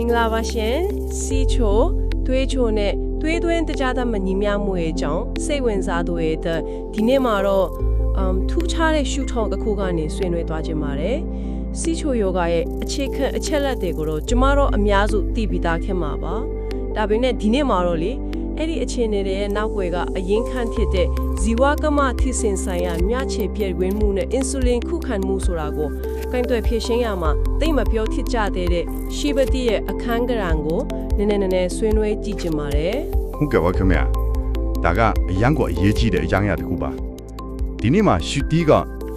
င်္ဂလာပါရှင်စီချိုသွေးချိုနဲ့သွေးသွင်းတကြားသမညီမျှမှုရဲ့အကြောင်းစိတ်ဝင်စားသူရဲ့ဒီနေ့မှာတော့ထူးခြားတဲ့ရှုထောင့်တစ်ခုကနေဆွေးနွေးသွားခြင်းပါတယ်စီချိုယောဂရဲ့အခြေခံအချက်လက်တွေကိုတော့ကျမတို့အများစုသိပြီးသားခင်မှာပါဒါပေမဲ့ဒီနေ့မှာတော့လေအဲ့ဒီအခြေအနေတွေရဲ့နောက်ွယ်ကအရင်ခန့်ဖြစ်တဲ့ဇီဝကမထိစင်ဆိုင်ရာမြချေပြည့်ဝင်မှုနဲ့အင်ဆူလင်ခုခံမှုဆိုတာကိုကိုင်းတွယ်ဖြည့်ရှင်းရမှာသိမပြောဖြစ်ကြတဲ့ရှိပတိရဲ့အခန်းကဏ္ဍကိုနည်းနည်းဆွေးနွေးကြည့်ကြပါတယ်ဟုတ်ကဲ့ပါခင်ဗျာဒါကအရန်ကိုအရေးကြီးတဲ့အကြောင်းအရာတစ်ခုပါဒီနေ့မှာရှူတီးက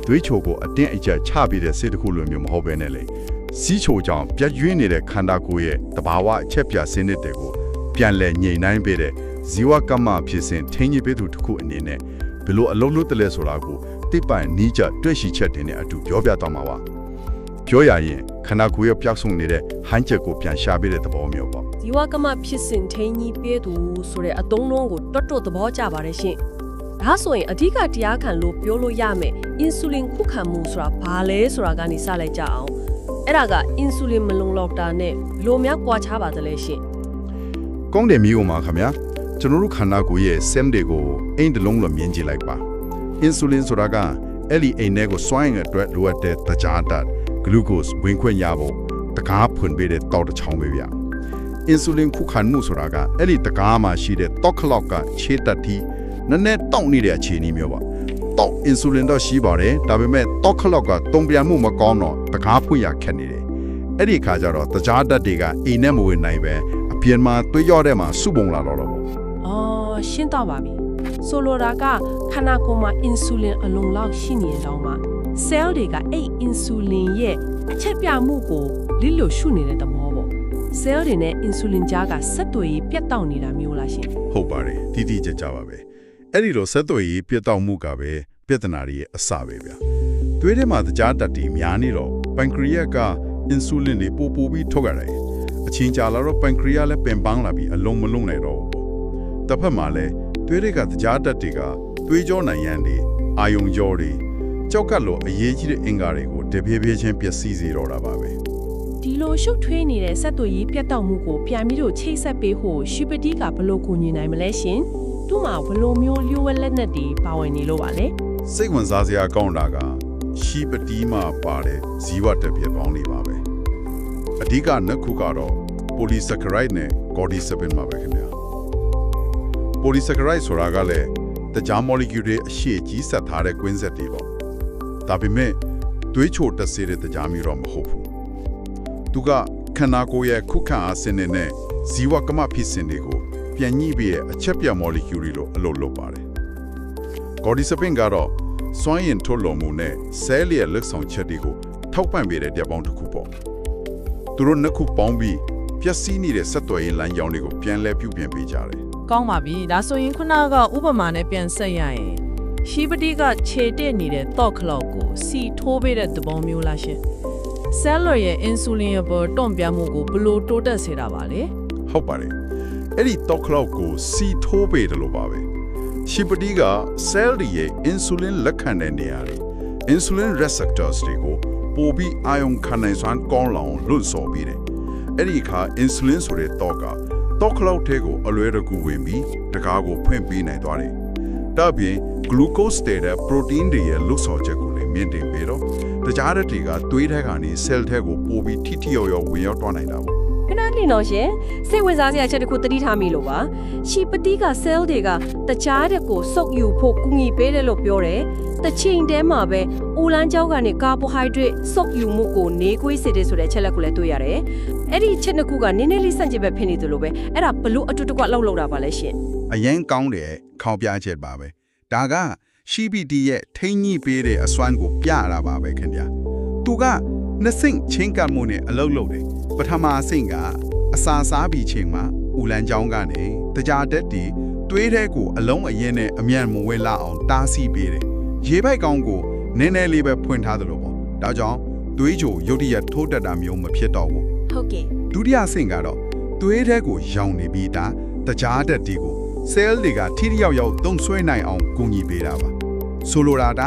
သွေးချိုကိုအတင်းအကျပ်ချပြီးတဲ့စိတ်တစ်ခုလိုမျိုးမဟုတ်ဘဲနဲ့လေစီးချိုကြောင့်ပြတ်ရွေးနေတဲ့ခန္ဓာကိုယ်ရဲ့တဘာဝအချက်ပြစနစ်တွေကိုပြန်လည်ညှိနှိုင်းပေးတဲ့ဇီဝကမ္မဖြစ်စဉ်ထင်းကြီးပေးသူတစ်ခုအနေနဲ့ဘယ်လိုအလုံးလို့တလဲဆိုတာကိုတိပိုင်နီးကြတွေ့ရှိချက်တင်တဲ့အတူပြောပြသွားမှာပါပြောရရင်ခန္ဓာကိုယ်ရဲ့ပျောက်ဆုံးနေတဲ့ဟန်ချက်ကိုပြန်ရှာပေးတဲ့သဘောမျိုးပေါ့ဇီဝကမ္မဖြစ်စဉ်ထင်းကြီးပေးသူဆိုတဲ့အသုံးလုံးကိုတွတ်သဘောကျပါတယ်ရှင်ဒါဆိုရင်အဓိကတရားခံလို့ပြောလို့ရမယ်အင်ဆူလင်ခုခံမှုဆိုတာဘာလဲဆိုတာကနေစလိုက်ကြအောင်အဲ့ဒါကအင်ဆူလင်မလုံလောက်တာနဲ့ဘလို့များကွာခြားပါသလဲရှင်ကောင်းတယ်မျိုးမှာခင်ဗျာကျွန်တော်တို့ခန္ဓာကိုယ်ရဲ့ SEM တွေကိုအိမ်တလုံးလိုမြင်ကြည့်လိုက်ပါအင်ဆူလင်ဆိုတာကအဲ့ဒီအိမ်ထဲကိုစွမ်းအင်အတွက်လိုအပ်တဲ့တကြားဓာတ်ဂလူကို့စ်ဝင်ခွင့်ရဖို့တကားဖွင့်ပေးတဲ့တောက်တစ်ချောင်းပဲဗျအင်ဆူလင်ခုခံမှုဆိုတာကအဲ့ဒီတကားမှာရှိတဲ့တောက်ခလောက်ကခြေတက်တီနည်းနည်းတောက်နေတဲ့အခြေအနေမျိုးပါတောက်အင်ဆူလင်တော့ရှိပါတယ်ဒါပေမဲ့တောက်ခလောက်ကတုံပြန်မှုမကောင်းတော့တကားဖွင့်ရခက်နေတယ်အဲ့ဒီခါကျတော့တကြားဓာတ်တွေကအိမ်နဲ့မဝင်နိုင်ပဲအပြင်မှာသွေးကြောတဲ့မှာစုပုံလာတော့ပေါ့အော်ရှင်းတော့ပါပြီဆိုလိုတာကခန္ဓာကိုယ်မှာအင်ဆူလင်အလုံးလောက်ရှိနေတော့မှဆဲလ်တွေကအဲ့အင်ဆူလင်ရဲ့အချက်ပြမှုကိုလစ်လို့ရှုနေတဲ့သဘောပေါ့ဆဲလ်တွေနဲ့အင်ဆူလင်ကြားကဆက်သွယ်ရေးပြတ်တောက်နေတာမျိုးလားရှင်ဟုတ်ပါတယ်တိတိကျကျပါပဲအဲ့ဒီလိုဆက်သွယ်ရေးပြတ်တောက်မှုကပဲပြဿနာတွေရဲ့အစပဲဗျသွေးထဲမှာတကြားဓာတ်တွေများနေတော့ပန်ခရီးယပ်ကအင်ဆူလင်တွေပို့ပြီးထုတ်ရတယ်အချင်းကြာလာတော့ပန်ခရီးယပ်လည်းပင်ပန်းလာပြီးအလုံးမလုံးနိုင်တော့ဘူးတစ်ဖက်မှာလည်းသွေးတွေကတကြားဓာတ်တွေကသွေးကြောနိုင်ရန်တွေအာယုံကြောတွေကြောက်ကလို့အရေးကြီးတဲ့အင်္ဂါတွေကိုတဖြည်းဖြည်းချင်းပျက်စီးစေတော့တာပါပဲဒီလိုရှုပ်ထွေးနေတဲ့ဆက်သွယ်ရေးပြတ်တောက်မှုကိုပြန်ပြီးတော့ချိတ်ဆက်ပေးဖို့ရှိပတိကဘလို့ကူညီနိုင်မလဲရှင်သူ့မှာဘလို့မျိုးလျှို့ဝှက်လက်နက်တွေပါဝင်နေလို့ပါလေစိတ်ဝင်စားစရာကောင်းတာကရှိပတိမှာပါတဲ့ဇီဝတက်ပြပေါင်းတွေပါပဲအဓိကနှစ်ခုကတော့ polysaccharide နဲ့ cordyceps မှာပဲခင်ဗျာ polysaccharide ဆိုတာကလည်းတခြား molecule တွေအရှိကြီးဆက်ထားတဲ့ကွင်းဆက်တွေပေါ့ဒါပေမဲ့သွေးချိုတက်စေတဲ့တခြားမျိုးတော့မဟုတ်ဘူးသူကခန္ဓာကိုယ်ရဲ့ခုခံအားစနစ်နဲ့ဇီဝကမ္မဖြစ်စဉ်တွေကိုပြန်ညှိပြီးအချက်ပြ molecule တွေလို့အလုပ်လုပ်ပါတယ် cordyceps ကတော့စွမ်းအင်ထုတ်လွှတ်မှုနဲ့ဆဲလ်ရဲ့လက်ဆောင်ချက်တွေကိုထောက်ပံ့ပေးတဲ့ဓာတ်ပေါင်းတစ်ခုပေါ့သူတို့နှစ်ခုပေါင်းပြီးပျက်စီးနေတဲ့ဆက်သွယ်ရေးလမ်းကြောင်းတွေကိုပြန်လဲပြုပြင်ပေးကြတယ်ကောင်းပါပြီဒါဆိုရင်ခုနကဥပမာနဲ့ပြန်ဆက်ရရင်ရှိပတိကခြေတက်နေတဲ့တော့ခလောက်ကိုစီထိုးပေးတဲ့သဘောမျိုးလားရှင်ဆဲလ်ရဲ့အင်ဆူလင်ရဲ့ပေါ်တွန့်ပြမှုကိုဘလို့တိုးတက်စေတာပါလဲဟုတ်ပါတယ်အဲ့ဒီတော့ခလောက်ကိုစီထိုးပေးတယ်လို့ပါပဲရှိပတိကဆဲလ်ရဲ့အင်ဆူလင်လက်ခံတဲ့နေရာတွေအင်ဆူလင် receptors တွေကိုပိုပြီးအာယုံခံနိုင်စွမ်းကောင်းလောင်လွတ်ဆော်ပေးတယ်အဲ့ဒီအခါအင်ဆူလင်ဆိုတဲ့တော့ခလောက်ထဲကိုအလွဲတကူဝင်ပြီးတကားကိုဖွင့်ပေးနိုင်သွားတယ်ဒါပြင် glucose တဲ့ protein တွေရဲ့လွတ်ဆော်ချက်ကိုလည်းမြင့်တင်ပေးတော့တခြားတွေကသွေးထဲကနေ cell ထဲကိုပိုပြီးထိထိရောက်ဝင်ရောက်သွားနိုင်တာပေါ့ခဏလေးတော့ရှင်စိတ်ဝင်စားစရာချက်တစ်ခုသတိထားမိလို့ပါရှိပတိက cell တွေကတခြားတဲ့ကိုစုပ်ယူဖို့ကူညီပေးတယ်လို့ပြောတယ်တချိန်တည်းမှာပဲအိုလန်ကြောင်းကနေကာဘိုဟိုက်ဒရိတ်စုပ်ယူမှုကိုနေခွေးစေတယ်ဆိုတဲ့ချက်လက်ကိုလည်းတွေ့ရတယ်အဲ့ဒီချက်နှစ်ခုကနည်းနည်းလေးဆန့်ကျင်ဘက်ဖြစ်နေသလိုပဲအဲ့ဒါဘလို့အတူတကွလောက်လောက်တာပါလဲရှင်အရင်ကောင်းတယ်ခေါင်းပြချက်ပါပဲဒါကရှိပတိရဲ့ထိန်းညှိပေးတဲ့အစွမ်းကိုပြတာပါပဲခင်ဗျာသူကနှစ်ဆင့်ချင်းကမှုနဲ့အလုပ်လုပ်တယ်ပထမအဆင့်ကအစာစားပြီးချိန်မှာဦးလန်းချောင်းကနေတကြားတက်တီသွေးထဲကိုအလုံးအရင်နဲ့အမြန်မဝဲလာအောင်တားဆီးပေးတယ်ရေပိုက်ကောင်းကိုနည်းနည်းလေးပဲဖွင့်ထားသလိုပေါ့ဒါကြောင့်သွေးချိုရုတ်တရက်ထိုးတက်တာမျိုးမဖြစ်တော့ဘူးဟုတ်ကဲ့ဒုတိယအဆင့်ကတော့သွေးထဲကိုရောင်နေပြီးတကြားတက်တီကိုဆဲလ်တွေကထိထိရောက်ရောက်သုံးဆွဲနိုင်အောင်ကူညီပေးတာပါဆိုလိုတာက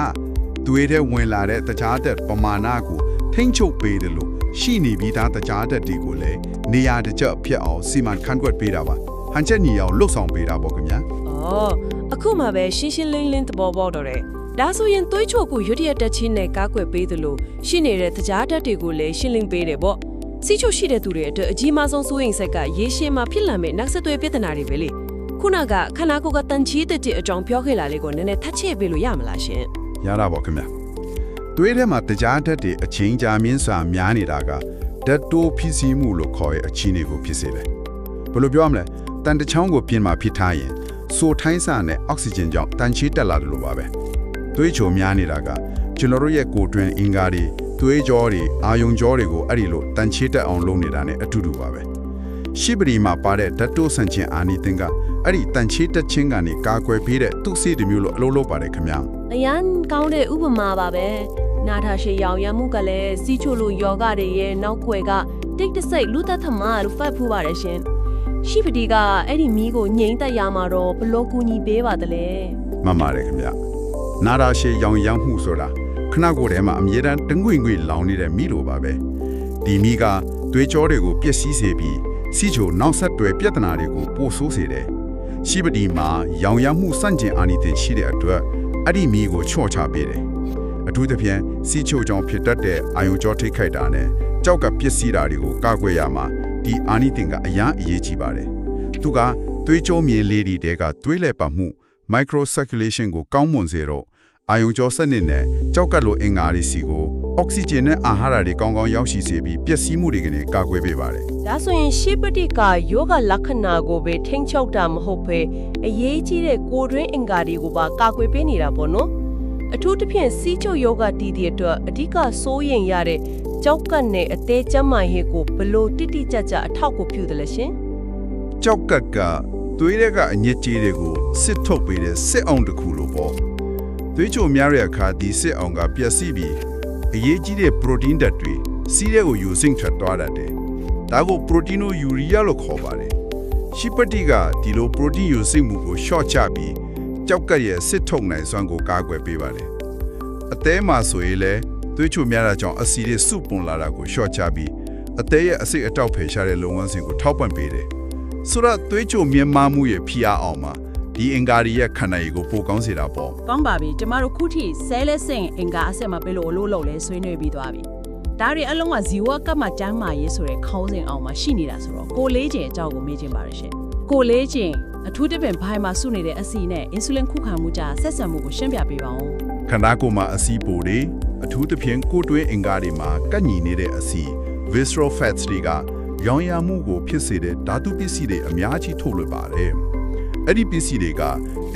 သွေးထဲဝင်လာတဲ့တကြားတက်ပမာဏကို ထိန်းချုပ်ပေးတယ်လို့ရှိနေပြီးသားတကြားတက်တွေကိုလည်းနေရာတကျဖြစ်အောင်စီမံခန့်ခွဲပေးတာပါဟန်ချက်ညီအောင်လှုပ်ဆောင်ပေးတာပေါ့ခင်ဗျာ အော်အခုမှပဲရှင်းရှင်းလင်းလင်းသဘောပေါက်တော့တယ်ဒါဆိုရင်သွေးချိုကိုရွတ်ရတက်ချင်းနဲ့ကားကွယ်ပေးသလိုရှိနေတဲ့တကြားတက်တွေကိုလည်းရှင်းလင်းပေးတယ်ပေါ့စီချိုရှိတဲ့သူတွေအတွက်အကြီးမားဆုံးစိုးရိမ်ဆက်ကရေရှည်မှာဖြစ်လာမယ့်နောက်ဆက်တွဲပြဿနာတွေပဲလေခုနကခနာကိုကတန်ချီတဲ့အကြောင်းပြောခဲ့လာလေးကိုနည်းနည်းထပ်ချဲ့ပေးလို့ရမလားရှင်ရတာပေါ့ခင်ဗျာသွေးထဲမှာတကြားတက်တွေအချင်းကြာမြင့်စွာများနေတာကဓာတ်တိုးဖြစ်စီမှုလို့ခေါ်ရဲ့အခြေအနေကိုဖြစ်စေတယ်ဘယ်လိုပြောရမလဲတန်တချောင်းကိုပြင်မှာဖြစ်ထားရင်ဆိုထိုင်းစာနဲ့အောက်ဆီဂျင်ကြောင့်တန်ချီတက်လာတယ်လို့ပါပဲသွေးချိုများနေတာကကျွန်တော်တို့ရဲ့ကိုယ်တွင်းအင်္ဂါတွေသွေးကြောတွေအာယုံကြောတွေကိုအဲ့ဒီလိုတန်ချီတက်အောင်လုပ်နေတာ ਨੇ အတူတူပါပဲရှိပရီမှာပါတဲ့ဓာတ်တိုးဆန်ခြင်းအာနိသင်ကအဲ့ဒီတန်ချီတက်ခြင်းကနေကာကွယ်ပေးတဲ့သူ့စီတစ်မျိုးလို့အလုပ်လုပ်ပါတယ်ခင်ဗျာအရန်ကောင်းတဲ့ဥပမာပါပဲနာထာရှေရောင်ရမှုကလည်းစီချိုလိုယောဂတွေရဲ့နောက်ွယ်ကတိတ်တဆိတ်လူသက်သမားလို့ဖတ်ဖူးပါတယ်ရှင်ရှိပတီကအဲ့ဒီမီးကိုငြိမ့်သက်ရမှာတော့ဘလို့ကူညီပေးပါတလဲမှန်ပါတယ်ခင်ဗျနာထာရှေရောင်ရမှုဆိုတာခဏကိုယ်ထဲမှာအမြဲတမ်းတငွေ့ငွေ့လောင်နေတဲ့မီးလိုပါပဲဒီမီးကသွေးကြောတွေကိုပျက်စီးစေပြီးစီချိုနောက်ဆက်တွဲပြဿနာတွေကိုပိုဆိုးစေတယ်ရှိပတီမှာရောင်ရမှုစန့်ကျင်အာနိသင်ရှိတဲ့အတွက်အဲ့ဒီမီးကိုချော့ချပေးတယ်အထူးသဖြင့်စီချိုကြောင့်ဖြစ်တတ်တဲ့အာယုံကြောထိခိုက်တာနဲ့ကြောက်ကပျက်စီးတာတွေကိုကာကွယ်ရမှာဒီအာနိသင်ကအရန်အရေးကြီးပါတယ်သူကသွေးကြောမြေလေးတွေတဲကသွေးလဲပတ်မှု micro circulation ကိုကောင်းမွန်စေတော့အာယုံကြောစနစ်နဲ့ကြောက်ကလိုအင်္ဂါတွေစီကိုအောက်ဆီဂျင်နဲ့အာဟာရတွေကောင်းကောင်းရောက်ရှိစေပြီးပျက်စီးမှုတွေကနေကာကွယ်ပေးပါတယ်ဒါဆိုရင်ရှိပတိကယောဂလက္ခဏာကိုပဲထိန်းချုပ်တာမဟုတ်ဘဲအရေးကြီးတဲ့ကိုယ်တွင်းအင်္ဂါတွေကိုပါကာကွယ်ပေးနေတာပေါ့နော်အထူးသဖြင့်စီးချိုယောဂတည်တည်အတွက်အဓိကစိုးရိမ်ရတဲ့ကြောက်ကတ်နဲ့အသေးကျန်းမာရေးကိုဘလို့တိတိကျကျအထောက်ကိုပြုတယ်လဲရှင်ကြောက်ကတ်ကသွေးထဲကအညစ်အကြေးတွေကိုစစ်ထုတ်ပေးတဲ့စစ်အောင်တစ်ခုလိုပေါ့သွေးချိုများတဲ့အခါဒီစစ်အောင်ကပျက်စီးပြီးအရေးကြီးတဲ့ protein ဓာတ်တွေစီးရဲကိုယူဆင့်ထွက်သွားတတ်တယ်ဒါကို proteinuria လို့ခေါ်ပါတယ်ရှိပတိကဒီလို protein ယူဆင့်မှုကို short ချပြီးကြောက်ကတ်ရဲ့စစ်ထုတ်နိုင်စွမ်းကိုကာကွယ်ပေးပါတယ်အသေးမှာဆိုရင်လည်းသွေးချိုများတာကြောင့်အဆီတွေစုပွန်လာတာကို short ချပြီးအသေးရဲ့အစိတ်အတောက်ဖယ်ရှားတဲ့လုပ်ငန်းစဉ်ကိုထောက်ပံ့ပေးတယ်ဆိုတော့သွေးချိုမြင့်မားမှုရဲ့ဖိအားအောင်မှာဒီအင်္ဂါတွေရဲ့ခန္ဓာရည်ကိုပိုကောင်းစေတာပေါ့ကောင်းပါပြီကျမတို့ခုထိဆဲလက်စင်အင်္ဂါအဆက်မှာဘယ်လိုအလုပ်လုပ်လဲဆွေးနွေးပြီးသွားပြီဒါတွေအလုံးကဇီဝကပ်မှာကျန်းမာရေးဆိုတဲ့ခေါင်းစဉ်အောင်မှာရှိနေတာဆိုတော့ကိုလေးကျင်အကြောင်းကိုမေးချင်ပါတယ်ရှင်ကိုလေးကျင်အထူးသဖြင့်ဘိုင်မှာစုနေတဲ့အဆီနဲ့အင်ဆူလင်ခုခံမှုကြားဆက်ဆံမှုကိုရှင်းပြပေးပါဦးခန္ဓာကိုယ်မှာအဆီပိုတွေအထူးသဖြင့်ကိုယ်တွင်းအင်္ဂါတွေမှာကပ်ညီနေတဲ့အဆီ visceral fats တွေကရောင်ရမှုကိုဖြစ်စေတဲ့ဓာတုပစ္စည်းတွေအများကြီးထုတ်လွှတ်ပါတယ်အဲ့ဒီပစ္စည်းတွေက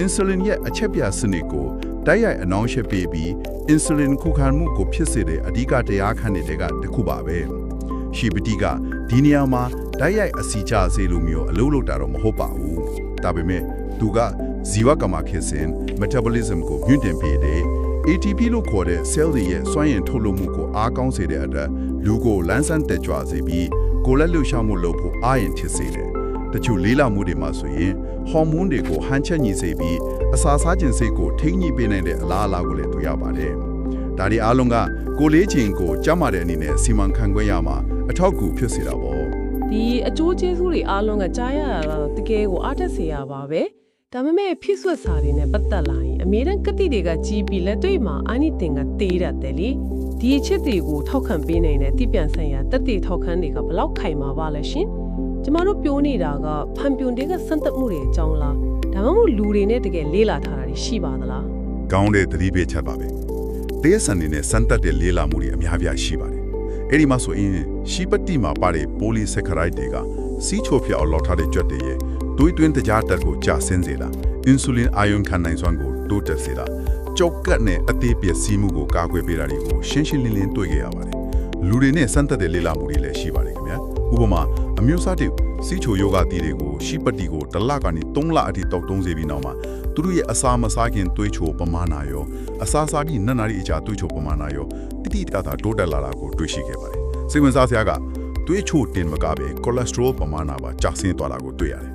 insulin ရဲ့အချက်ပြစနစ်ကိုတိုက်ရိုက်အနှောင့်အယှက်ပေးပြီး insulin ခုခံမှုကိုဖြစ်စေတဲ့အဓိကတရားခံတဲ့ကတစ်ခုပါပဲရှိပတိကဒီနေရာမှာတိုက်ရိုက်အစီချစေလိုမျိုးအလုပ်လုပ်တာတော့မဟုတ်ပါဘူးဒါပေမဲ့သူကဇီဝကမ္မခေတ်စဉ် metabolism ကိုမြင့်တင်ပေးတယ် ATP လို့ခေါ်တဲ့ cell တွေရဲ့စွမ်းရည်ထုတ်လုပ်မှုကိုအားကောင်းစေတဲ့အတွက်လူကိုလန်းဆန်းတက်ကြွစေပြီးကိုယ်လက်လှုပ်ရှားမှုလုပ်ဖို့အားရင်ဖြစ်စေတယ်တချို့လေးလာမှုတွေမှာဆိုရင်ဟော်မုန်းတွေကိုဟန်ချက်ညီစေပြီးအစာစားခြင်းစိတ်ကိုထိန်းညှိပေးနိုင်တဲ့အလားအလာကိုလည်းတွေ့ရပါတယ်ဒါဒီအားလုံးကကိုလေးချင်းကိုကြမ်းမာတဲ့အနေနဲ့စီမံခန့်ခွဲရမှာအထောက်အကူဖြစ်စေတာပေါ့ဒီအကျိုးကျေးဇူးတွေအားလုံးကကြားရတာတော့တကယ်ကိုအားတက်စေရပါပဲဒါပေမဲ့ဖြစ်ဆွတ်စာတွေနဲ့ပတ်သက်လာရင်အမေရိကန်ကတိတွေကကြီးပြီးလက်တွေ့မှာအာနိသင်ကတေးရတယ်လေဒီအချက်တွေကိုထောက်ခံပေးနိုင်တဲ့တိပြန်ဆိုင်ရာတက်တေထောက်ခံတွေကဘလောက်ခိုင်မာပါလဲရှင်ကျမတို့ပြောနေတာကဖန်ပြွန်တွေကစံတက်မှုတွေအကြောင်းလားဒါမှမဟုတ်လူတွေနဲ့တကယ်လေးလာထားတာရှိပါသလားကောင်းတဲ့သတိပေးချက်ပါပဲတရားစံနေနဲ့စံတက်တဲ့လေးလာမှုတွေအများပြားရှိပါတယ်အဲ့ဒီမှာဆိုရင်ရှိပတိမှာပါတဲ့ပိုလီဆက်ကရိုက်တွေကစီးချိုဖြစ်အောင်လောက်ထားတဲ့ကြွက်တွေရဲ့သွေးတွင်းတကြားတက်ကိုကျဆင်းစေတာအင်ဆူလင်အာယုံခံနိုင်စွမ်းကိုတိုးတက်စေတာကြောက်ကတ်နဲ့အသေးပျက်စီးမှုကိုကာကွယ်ပေးတာတွေကိုရှင်းရှင်းလင်းလင်းတွေ့ခဲ့ရပါတယ်လူတွေနဲ့စံတက်တဲ့လေးလာမှုတွေလည်းရှိပါတယ်ခင်ဗျာဥပမာအမျိုးအစားတွေစီချိုယောဂတီတွေကိုရှိပတိကိုတစ်လကနေ3လအထိတောက်တုံးစေပြီးနောက်မှာသူတို့ရဲ့အစာမစားခင်သွေးချိုပမာဏရောအစာစားပြီးနှစ်နာရီအကြာသွေးချိုပမာဏရောတိတိတကတာတိုးတက်လာတာကိုတွေ့ရှိခဲ့ပါတယ်စိတ်ဝင်စားစရာကသွေးချိုတင်မကပဲကိုလက်စထရိုပမာဏပါကျဆင်းသွားတာကိုတွေ့ရတယ်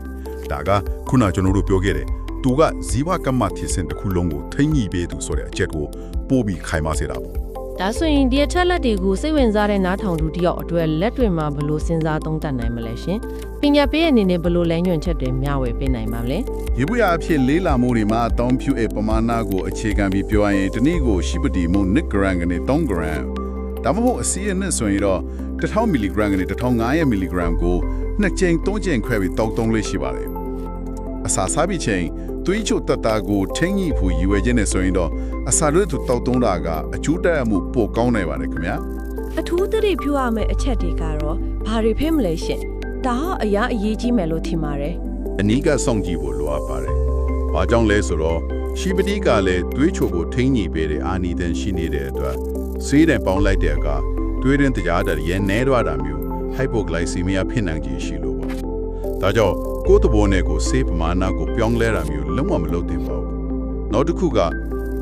ဒါကခုနကျွန်တော်တို့ပြောခဲ့တဲ့သူကဇီဝကမ္မထီစင်တစ်ခုလုံးကိုထိမ့်ညှိပေးသူဆိုတဲ့အချက်ကိုပို့ပြီးခိုင်မာစေတာပေါ့ဒ ဒါဆိုရင်ဒီအချက်လက်တွေကိုစိတ်ဝင်စားတဲ့နားထောင်သူတယောက်အတွက်လက်တွေမှာဘယ်လိုစဉ်းစားသုံးသပ်နိုင်မလဲရှင်ပညာပေးအနေနဲ့ဘယ်လိုလမ်းညွှန်ချက်တွေမျှဝေပေးနိုင်မှာမလဲ ရေဘူးရအဖြစ်လေးလာမှုတွေမှာအသုံးပြုပမာဏကိုအခြေခံပြီးပြောရရင်ဒီနေ့ကိုရှိပတိမှု1 gram ကနေ3 gram ဒါမှမဟုတ်အစီအနှစ်ဆိုရင်တော့1000 mg ကနေ1500 mg ကို2ချိန်3ချိန်ခွဲပြီးတောက်သုံးလေးရှိပါတယ်အစာစားပြီးချိန်သွေးချိုတတာကိုထိန်းညှိဖို့ရည်ရွယ်ခြင်းနဲ့ဆိုရင်တော့အစာတွေသူတောက်သုံးတာကအကျိုးတက်မှုပိုကောင်းနေပါတယ်ခင်ဗျာ အထူးသတိပြုရမယ့်အချက်တွေကတော့ဘာတွေဖြစ်မလဲရှင်ဒါဟာအရာအရေးကြီးမယ်လို့ထင်ပါတယ် အနီးကစောင့်ကြည့်ဖို့လိုအပ်ပါတယ်။ဘာကြောင့်လဲဆိုတော့ရှိပတိကလည်းသွေးချိုကိုထိန်းညှိပေးတဲ့အာနီတန်ရှိနေတဲ့အတွက်ဆေးတံပေါင်းလိုက်တဲ့အခါသွေးရင်းတရားတဲ့ရဲနဲတော့တာမျိုး hypoglycemia ဖြစ်နိုင်ခြေရှိလို့ပေါ့။ဒါကြောင့်ကိုယ်တဘောနဲ့ကိုဆေးပမာဏကိုပြောင်းလဲတာမျိုးလုံးဝမလုပ်သင့်ပါဘူး။နောက်တစ်ခုက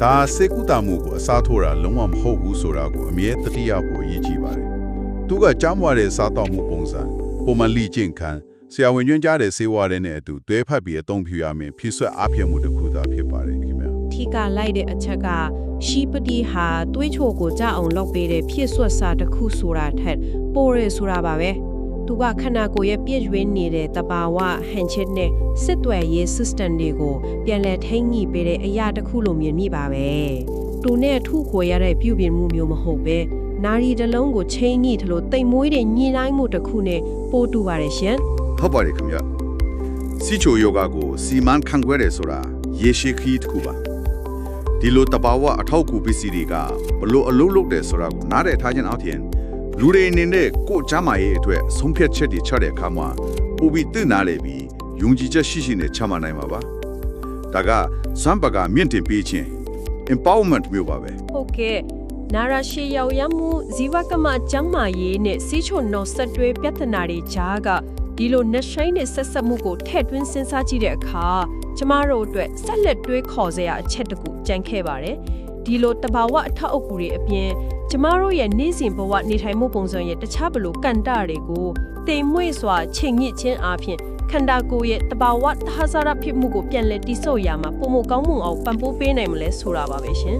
ဒါဆေးကုသမှုကိုအစားထိုးတာလုံးဝမဟုတ်ဘူးဆိုတာကိုအမြဲတတိယဖို့အရေးကြီးပါတယ်။သူကကြားမွားတဲ့စားတော့မှုပုံစံပုံမှန်လိကျင့်ခံဆရာဝန်ညွှန်ကြားတဲ့ဆေးဝါးတွေနဲ့အတူတွဲဖက်ပြီးအသုံးပြုရမယ်ဖြစ်ဆွဲအားဖြင့်မှုတစ်ခုသာဖြစ်ပါတယ်ခင်ဗျာ ထိကလိုက်တဲ့အချက်ကရှိပတိဟာတွေးချိုကိုကြအောင်လုပ်ပေးတဲ့ဖြစ်ဆွတ်စာတစ်ခုဆိုတာထက်ပိုရဲဆိုတာပါပဲသူကခန္ဓာကိုယ်ရဲ့ပြည့်ရွေးနေတဲ့တဘာဝဟန်ချက်နဲ့စစ်သွယ်ရေး system တွေကိုပြန်လည်ထိန်းညှိပေးတဲ့အရာတစ်ခုလိုမြင်မိပါပဲသူနဲ့ထုခွေရတဲ့ပြုပြင်မှုမျိုးမဟုတ်ပဲနာရီတစ်လုံးကိုချိန်ညှိထလို့တိမ်မွေးတဲ့ညှိနှိုင်းမှုတစ်ခုနဲ့ပို့တူပါတယ်ရှင် ဟုတ်ပါတယ်ခင်ဗျာစီချိုယောဂကိုစီမန်ခန့်ခွဲတယ်ဆိုတာရေရှည်ခရီးတစ်ခုပါဒီလိုတဘာဝအထောက်အကူပစ္စည်းတွေကဘလို့အလုံးလုံးတယ်ဆိုတာကိုနားရထားခြင်းအောက်ထင်လူတွေအနေနဲ့ကိုယ်ကျမ်းမာရေးအတွက်ဆုံးဖြတ်ချက်တွေချတဲ့အခါမှာပူပြီးသိနာလေပြီးယုံကြည်ချက်ရှိရှိနဲ့ချမှတ်နိုင်မှာပါဒါကဇမ်ဘကမြင့်တင်ပေးခြင်း empowerment မျိုးပါပဲ ဟုတ်ကဲ့နာရရှိရောက်ရမှုဇီဝကမကျမ်းမာရေးနဲ့စီးချိုနော်ဆက်တွဲပြဿနာတွေကြားကဒီလိုနှရှိုင်းနဲ့ဆက်ဆက်မှုကိုထည့်သွင်းစဉ်းစားကြည့်တဲ့အခါကျမတို့အတွက်ဆက်လက်တွဲခေါ်စရာအချက်တကူကြံခဲ့ပါတယ်ဒီလိုတဘာဝအထောက်အကူတွေအပြင်ကျမတို့ရဲ့နေ့စဉ်ဘဝနေထိုင်မှုပုံစံရဲ့တခြားဘလို့ကန်တာတွေကိုတိမ်မွေ့စွာချိန်ညစ်ခြင်းအပြင်ခန္ဓာကိုယ်ရဲ့တဘာဝသဟဇာရဖြစ်မှုကိုပြန်လည်တိဆောက်ရမှာပုံမကောင်းမှုအောင်ပံ့ပိုးပေးနိုင်မလဲဆိုတာပါပဲရှင်